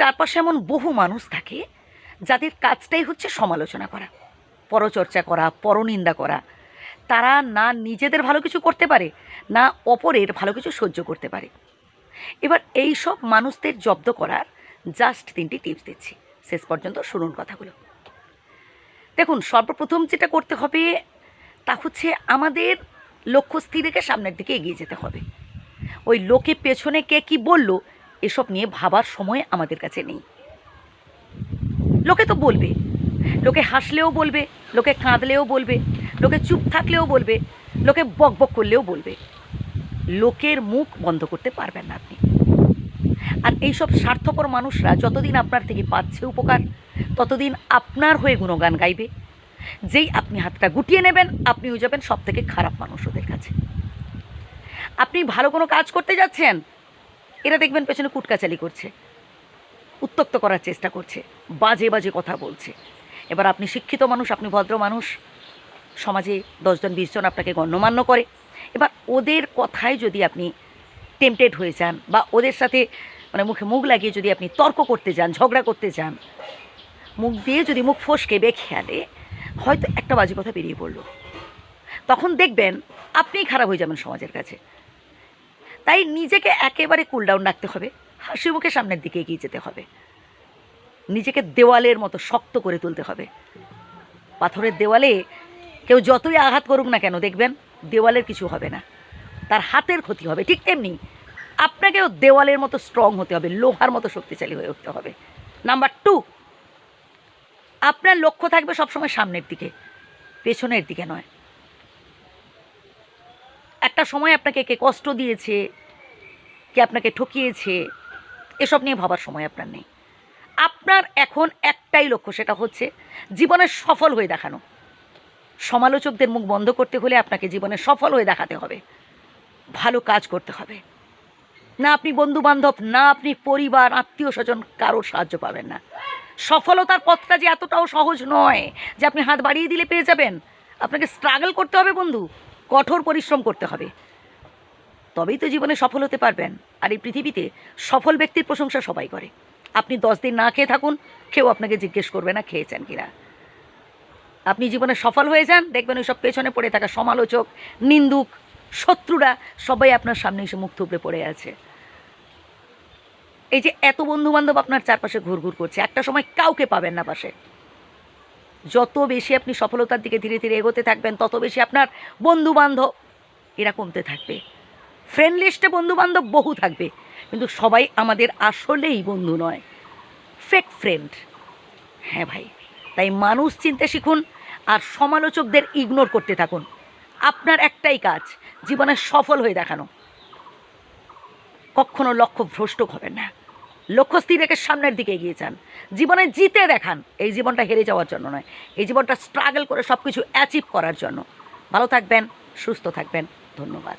চারপাশে এমন বহু মানুষ থাকে যাদের কাজটাই হচ্ছে সমালোচনা করা, পরচর্চা করা, পরনিন্দা করা। তারা না নিজেদের ভালো কিছু করতে পারে, না অপরের ভালো কিছু সহ্য করতে পারে। এবার এই সব মানুষদের জব্দ করার জাস্ট 3টি টিপস দিচ্ছি, শেষ পর্যন্ত শুনুন কথাগুলো। দেখুন, সর্বপ্রথম যেটা করতে হবে তা হচ্ছে আমাদের লক্ষ্য স্থির রেখে সামনের দিকে এগিয়ে যেতে হবে। ওই লোকে পেছনে কে কী বলল এসব নিয়ে ভাবার সময় আমাদের কাছে নেই। লোকে তো বলবে, লোকে হাসলেও বলবে, লোকে কাঁদলেও বলবে, লোকে চুপ থাকলেও বলবে, লোকে বক বক করলেও বলবে। লোকের মুখ বন্ধ করতে পারবেন না আপনি। আর এইসব স্বার্থপর মানুষরা যতদিন আপনার থেকে পাচ্ছে উপকার, ততদিন আপনার হয়ে গুণগান গাইবে। যেই আপনি হাতটা গুটিয়ে নেবেন, আপনি হয়ে যাবেন সব থেকে খারাপ মানুষ ওদের কাছে। আপনি ভালো কোনো কাজ করতে যাচ্ছেন, এরা দেখবেন পেছনে কুটকাচালি করছে, উত্ত্যক্ত করার চেষ্টা করছে, বাজে বাজে কথা বলছে। এবার আপনি শিক্ষিত মানুষ, আপনি ভদ্র মানুষ, সমাজে 10 জন 20 জন আপনাকে গণ্যমান্য করে। এবার ওদের কথায় যদি আপনি টেম্পটেড হয়ে যান বা ওদের সাথে মানে মুখে মুখ লাগিয়ে যদি আপনি তর্ক করতে যান, ঝগড়া করতে যান, মুখ দিয়ে যদি মুখ ফসকে বেখেয়ালে হয়তো একটা বাজে কথা বেরিয়ে পড়লো, তখন দেখবেন আপনিই খারাপ হয়ে যাবেন সমাজের কাছে। তাই নিজেকে একেবারে কুল ডাউন রাখতে হবে, হাসি মুখে সামনের দিকে এগিয়ে যেতে হবে, নিজেকে দেওয়ালের মতো শক্ত করে তুলতে হবে। পাথরের দেওয়ালে কেউ যতই আঘাত করুক না কেন, দেখবেন দেওয়ালের কিছু হবে না, তার হাতের ক্ষতি হবে। ঠিক তেমনি আপনাকেও দেওয়ালের মতো স্ট্রং হতে হবে, লোহার মতো শক্তিশালী হয়ে উঠতে হবে। নাম্বার 2, আপনার লক্ষ্য থাকবে সবসময় সামনের দিকে, পেছনের দিকে নয়। একটা সময় আপনাকে কে কষ্ট দিয়েছে, কে আপনাকে ঠকিয়েছে, এসব নিয়ে ভাবার সময় আপনার নেই। আপনার এখন একটাই লক্ষ্য, সেটা হচ্ছে জীবনে সফল হয়ে দেখানো। সমালোচকদের মুখ বন্ধ করতে হলে আপনাকে জীবনে সফল হয়ে দেখাতে হবে, ভালো কাজ করতে হবে। না আপনি বন্ধুবান্ধব, না আপনি পরিবার, আত্মীয় স্বজন কারোর সাহায্য পাবেন না। সফলতার পথটা যে এতটাও সহজ নয় যে আপনি হাত বাড়িয়ে দিলে পেয়ে যাবেন। আপনাকে স্ট্রাগল করতে হবে বন্ধু, কঠোর পরিশ্রম করতে হবে, তবেই তো জীবনে সফল হতে পারবেন। আর এই পৃথিবীতে সফল ব্যক্তির প্রশংসা সবাই করে। আপনি 10 দিন না খেয়ে থাকুন, কেউ আপনাকে জিজ্ঞেস করবে না খেয়েছেন কিনা। আপনি জীবনে সফল হয়ে যান, দেখবেন ওই সব পেছনে পড়ে থাকা সমালোচক, নিন্দুক, শত্রুরা সবাই আপনার সামনে এসে মুখ থুবড়ে পড়ে আছে। এই যে এত বন্ধুবান্ধব আপনার চারপাশে ঘুরঘুর করছে, একটা সময় কাউকে পাবেন না পাশে। যত বেশি আপনি সফলতার দিকে ধীরে ধীরে এগোতে থাকবেন, তত বেশি আপনার বন্ধুবান্ধব এরা কমতে থাকবে। ফ্রেন্ড লিস্টে বন্ধুবান্ধব বহু থাকবে, কিন্তু সবাই আমাদের আসলেই বন্ধু নয়, ফেক ফ্রেন্ড। হ্যাঁ ভাই, তাই মানুষ চিনতে শিখুন আর সমালোচকদের ইগনোর করতে থাকুন। আপনার একটাই কাজ, জীবনে সফল হয়ে দেখানো। কখনো লক্ষ্য ভ্রষ্ট হবেন না, লক্ষ্য স্থির রেখে সামনের দিকে এগিয়ে যান। জীবনে জিতে দেখান। এই জীবনটা হেরে যাওয়ার জন্য নয়, এই জীবনটা স্ট্রাগল করে সব কিছু অ্যাচিভ করার জন্য। ভালো থাকবেন, সুস্থ থাকবেন, ধন্যবাদ।